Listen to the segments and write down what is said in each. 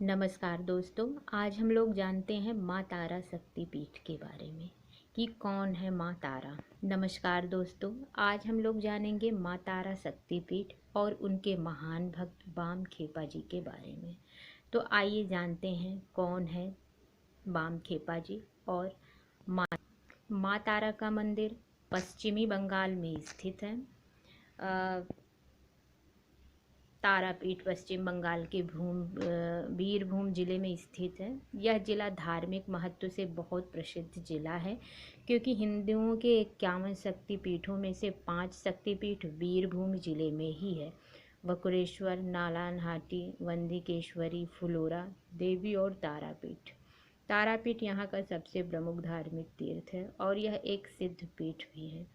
नमस्कार दोस्तों। आज हम लोग जानते हैं माँ तारा शक्तिपीठ के बारे में कि कौन है माँ तारा। नमस्कार दोस्तों, आज हम लोग जानेंगे माँ तारा शक्तिपीठ और उनके महान भक्त बाम खेपा जी के बारे में। तो आइए जानते हैं कौन है बाम खेपा जी और माँ तारा का मंदिर पश्चिमी बंगाल में स्थित है। तारापीठ पश्चिम बंगाल के बीरभूम जिले में स्थित है। यह जिला धार्मिक महत्व से बहुत प्रसिद्ध जिला है क्योंकि हिंदुओं के 51 शक्तिपीठों में से 5 शक्तिपीठ बीरभूम जिले में ही है। बकुरेश्वर, नालानहाटी, वंदिकेश्वरी, फुलोरा देवी और तारापीठ। तारापीठ यहाँ का सबसे प्रमुख धार्मिक तीर्थ है और यह एक सिद्ध पीठ भी है।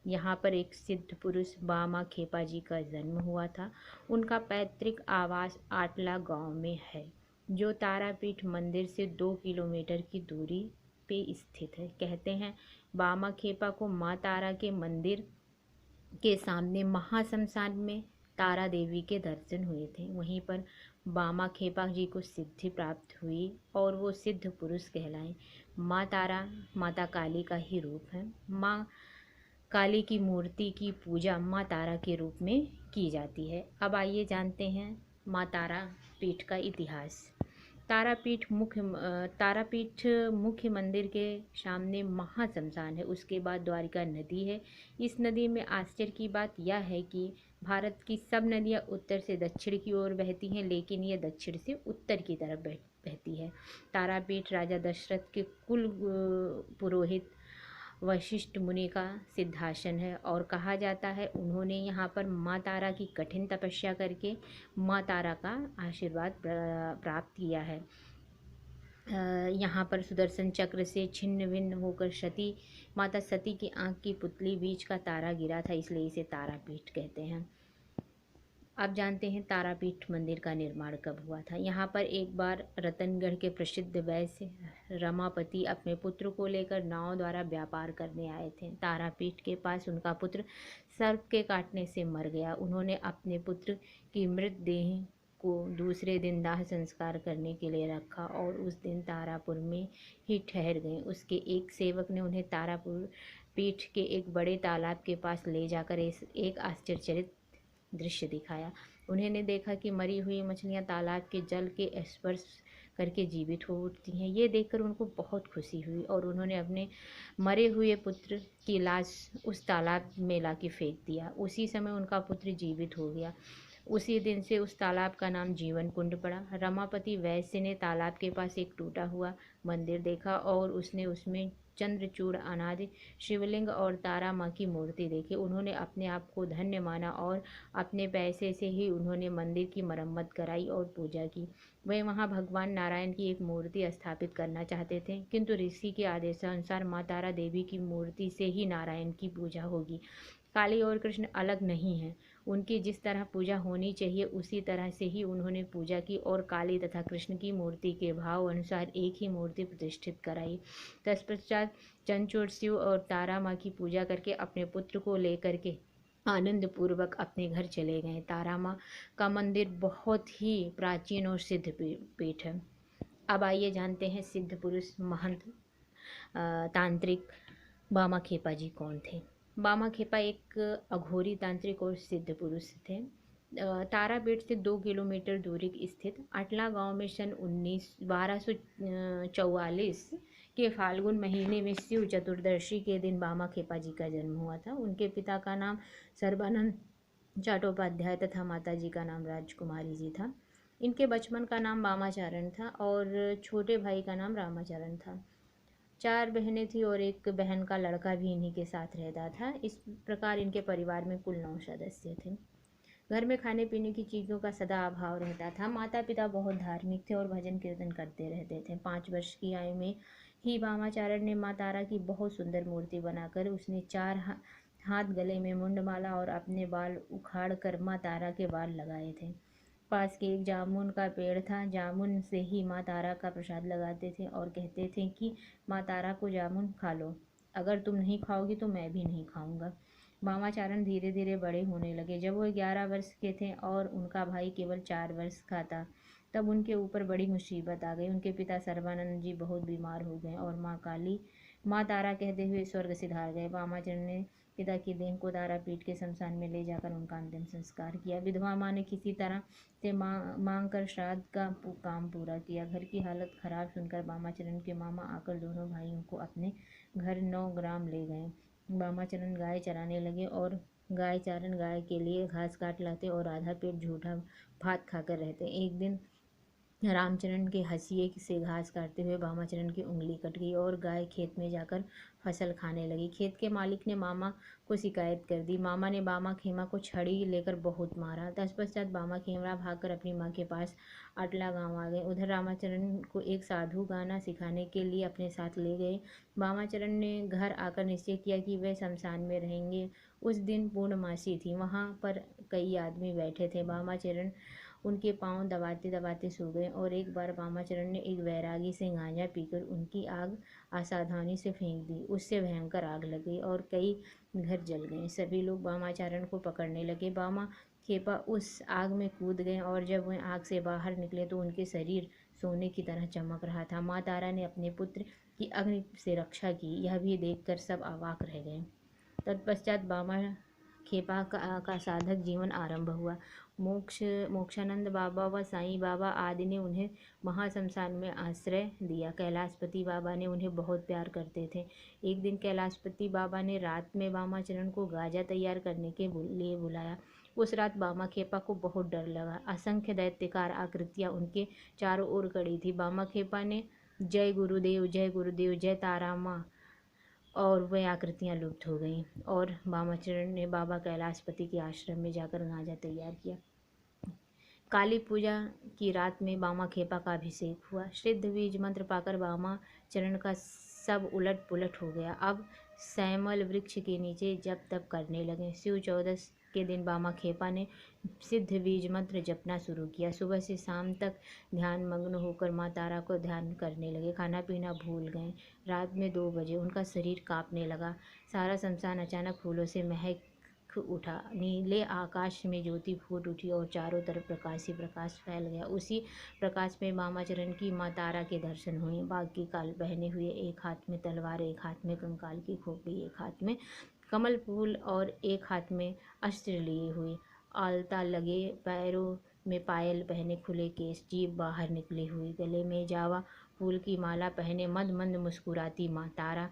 यहाँ पर एक सिद्ध पुरुष बामा खेपा जी का जन्म हुआ था। उनका पैतृक आवास आटला गांव में है, जो तारापीठ मंदिर से 2 किलोमीटर की दूरी पे स्थित है। कहते हैं बामा खेपा को माँ तारा के मंदिर के सामने महाश्मशान में तारा देवी के दर्शन हुए थे। वहीं पर बामा खेपा जी को सिद्धि प्राप्त हुई और वो सिद्ध पुरुष कहलाए। माँ तारा माता काली का ही रूप है। माँ काली की मूर्ति की पूजा माँ तारा के रूप में की जाती है। अब आइए जानते हैं माँ तारा पीठ का इतिहास। तारापीठ मुख्य मंदिर के सामने महाश्मशान है। उसके बाद द्वारिका नदी है। इस नदी में आश्चर्य की बात यह है कि भारत की सब नदियाँ उत्तर से दक्षिण की ओर बहती हैं, लेकिन यह दक्षिण से उत्तर की तरफ बहती है। तारापीठ राजा दशरथ के कुल पुरोहित वशिष्ठ मुनि का सिद्धासन है और कहा जाता है उन्होंने यहाँ पर माँ तारा की कठिन तपस्या करके माँ तारा का आशीर्वाद प्राप्त किया है। यहाँ पर सुदर्शन चक्र से छिन्न भिन्न होकर माता सती की आँख की पुतली बीच का तारा गिरा था, इसलिए इसे तारापीठ कहते हैं। अब जानते हैं तारापीठ मंदिर का निर्माण कब हुआ था। यहाँ पर एक बार रतनगढ़ के प्रसिद्ध वैश्य रमापति अपने पुत्र को लेकर नाव द्वारा व्यापार करने आए थे। तारापीठ के पास उनका पुत्र सर्प के काटने से मर गया। उन्होंने अपने पुत्र की मृतदेह को दूसरे दिन दाह संस्कार करने के लिए रखा और उस दिन तारापुर में ही ठहर गए। उसके एक सेवक ने उन्हें तारापुर पीठ के एक बड़े तालाब के पास ले जाकर एक आश्चर्यचकित दृश्य दिखाया। उन्होंने देखा कि मरी हुई मछलियां तालाब के जल के स्पर्श करके जीवित हो उठती हैं। ये देखकर उनको बहुत खुशी हुई और उन्होंने अपने मरे हुए पुत्र की लाश उस तालाब में लाके फेंक दिया। उसी समय उनका पुत्र जीवित हो गया। उसी दिन से उस तालाब का नाम जीवन कुंड पड़ा। रमापति वैश्य ने तालाब के पास एक टूटा हुआ मंदिर देखा और उसने उसमें चंद्रचूड़, अनादि शिवलिंग और तारा माँ की मूर्ति देखी। उन्होंने अपने आप को धन्य माना और अपने पैसे से ही उन्होंने मंदिर की मरम्मत कराई और पूजा की। वे वहाँ भगवान नारायण की एक मूर्ति स्थापित करना चाहते थे, किंतु ऋषि के आदेशानुसार माँ तारा देवी की मूर्ति से ही नारायण की पूजा होगी। काली और कृष्ण अलग नहीं हैं। उनकी जिस तरह पूजा होनी चाहिए उसी तरह से ही उन्होंने पूजा की और काली तथा कृष्ण की मूर्ति के भाव अनुसार एक ही मूर्ति प्रतिष्ठित कराई। तत्पश्चात चंचूड़ शिव और तारा माँ की पूजा करके अपने पुत्र को लेकर के आनंद पूर्वक अपने घर चले गए। तारा माँ का मंदिर बहुत ही प्राचीन और सिद्ध पीठ है। अब आइए जानते हैं सिद्ध पुरुष महंत तांत्रिक बामा खेपा जी कौन थे। बामा खेपा एक अघोरी तांत्रिक और सिद्ध पुरुष थे। तारापीठ से 2 किलोमीटर दूरी स्थित अटला गांव में सन 1244 के फाल्गुन महीने में शिव चतुर्दशी के दिन बामा खेपा जी का जन्म हुआ था। उनके पिता का नाम सर्बानंद चट्टोपाध्याय तथा माता जी का नाम राजकुमारी जी था। इनके बचपन का नाम बामाचरण था और छोटे भाई का नाम रामाचरण था। 4 बहनें थीं और एक बहन का लड़का भी इन्हीं के साथ रहता था। इस प्रकार इनके परिवार में कुल 9 सदस्य थे। घर में खाने पीने की चीज़ों का सदा अभाव रहता था। माता पिता बहुत धार्मिक थे और भजन कीर्तन करते रहते थे। 5 वर्ष की आयु में ही वामाचारण ने माँ तारा की बहुत सुंदर मूर्ति बनाकर उसने 4 हाथ गले में मुंडमाला और अपने बाल उखाड़ कर माँ तारा के बाल लगाए थे। पास के एक जामुन का पेड़ था। जामुन से ही माँ तारा का प्रसाद लगाते थे और कहते थे कि माँ तारा को जामुन खा लो, अगर तुम नहीं खाओगी तो मैं भी नहीं खाऊंगा। वामाचारण धीरे धीरे बड़े होने लगे। जब वो 11 वर्ष के थे और उनका भाई केवल 4 वर्ष का था तब उनके ऊपर बड़ी मुसीबत आ गई। उनके पिता सर्बानंद जी बहुत बीमार हो गए और माँ तारा कहते हुए स्वर्ग सिधार गए। बामाचरण ने पिता की देह को तारापीठ के शमशान में ले जाकर उनका अंतिम संस्कार किया। विधवा माँ ने किसी तरह से मांग कर श्राद्ध का काम पूरा किया। घर की हालत खराब सुनकर बामाचरण के मामा आकर दोनों भाइयों को अपने घर 9 ग्राम ले गए। बामाचरण गाय चराने लगे और गाय चारण गाय के लिए घास काट लाते और आधा पेट झूठा भात खाकर रहते। एक दिन रामचरण के हंसिए से घास काटते हुए बामाचरण की उंगली कट गई और गाय खेत में जाकर फसल खाने लगी। खेत के मालिक ने मामा को शिकायत कर दी। मामा ने बामा खेमा को छड़ी लेकर बहुत मारा। तत्पश्चात बामा खेमरा भागकर अपनी माँ के पास अटला गांव आ गए। उधर रामाचरण को एक साधु गाना सिखाने के लिए अपने साथ ले गए। बामाचरण ने घर आकर निश्चय किया कि वे शमशान में रहेंगे। उस दिन पूर्णमासी थी। वहाँ पर कई आदमी बैठे थे। बामाचरण उनके पांव दबाते दबाते सो गए और एक बार बामाचरण ने एक वैरागी से गांजा पीकर उनकी आग असावधानी से फेंक दी। उससे भयंकर आग लग गई और कई घर जल गए। सभी लोग बामाचरण को पकड़ने लगे। बामा खेपा उस आग में कूद गए और जब वह आग से बाहर निकले तो उनके शरीर सोने की तरह चमक रहा था। माँ तारा ने अपने पुत्र की अग्नि से रक्षा की, यह भी देखकर सब अवाक रह गए। तत्पश्चात बामा खेपा का साधक जीवन आरंभ हुआ। मोक्षानंद बाबा व साईं बाबा आदि ने उन्हें महाशमशान में आश्रय दिया। कैलाशपति बाबा ने उन्हें बहुत प्यार करते थे। एक दिन कैलाशपति बाबा ने रात में बामाचरण को गाजा तैयार करने के लिए बुलाया। उस रात बामा खेपा को बहुत डर लगा। असंख्य दैत्यकार आकृतियां उनके चारों ओर खड़ी थी। बामा खेपा ने जय गुरुदेव, जय तारा माँ, और वह आकृतियां लुप्त हो गईं और बामाचरण ने बाबा कैलाशपति के आश्रम में जाकर गांजा तैयार किया। काली पूजा की रात में बामा खेपा का अभिषेक हुआ। सिद्ध बीज मंत्र पाकर बामा चरण का सब उलट पुलट हो गया। अब सैमल वृक्ष के नीचे जप तप करने लगे। शिव चौदस के दिन बामा खेपा ने सिद्ध बीज मंत्र जपना शुरू किया। सुबह से शाम तक ध्यान मग्न होकर माँ तारा को ध्यान करने लगे। खाना पीना भूल गए। रात में 2 बजे उनका शरीर कांपने लगा। सारा शमशान अचानक फूलों से महक उठा। नीले आकाश में ज्योति फूट उठी और चारों तरफ प्रकाश ही प्रकाश फैल गया। उसी प्रकाश में बामाचरण की माँ तारा के दर्शन हुए। बाघ की काल पहने हुए, एक हाथ में तलवार, एक हाथ में कंकाल की खोपड़ी, एक हाथ में कमल फूल और एक हाथ में अस्त्र लिए हुए, आलता लगे, पैरों में पायल पहने, खुले केस, जीभ बाहर निकली हुई, गले में जावा फूल की माला पहने मंद मंद मुस्कुराती माँ तारा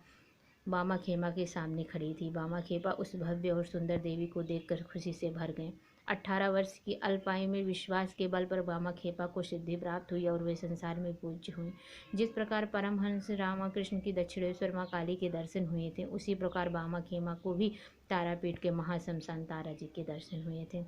बामा खेमा के सामने खड़ी थी। बामा खेपा उस भव्य और सुंदर देवी को देखकर खुशी से भर गए। 18 वर्ष की अल्पायु में विश्वास के बल पर बामा खेपा को सिद्धि प्राप्त हुई और वे संसार में पूज्य हुए। जिस प्रकार परमहंस रामकृष्ण की दक्षिणेश्वर माँ काली के दर्शन हुए थे, उसी प्रकार बामा खेमा को भी तारापीठ के महाशमशान तारा जी के दर्शन हुए थे।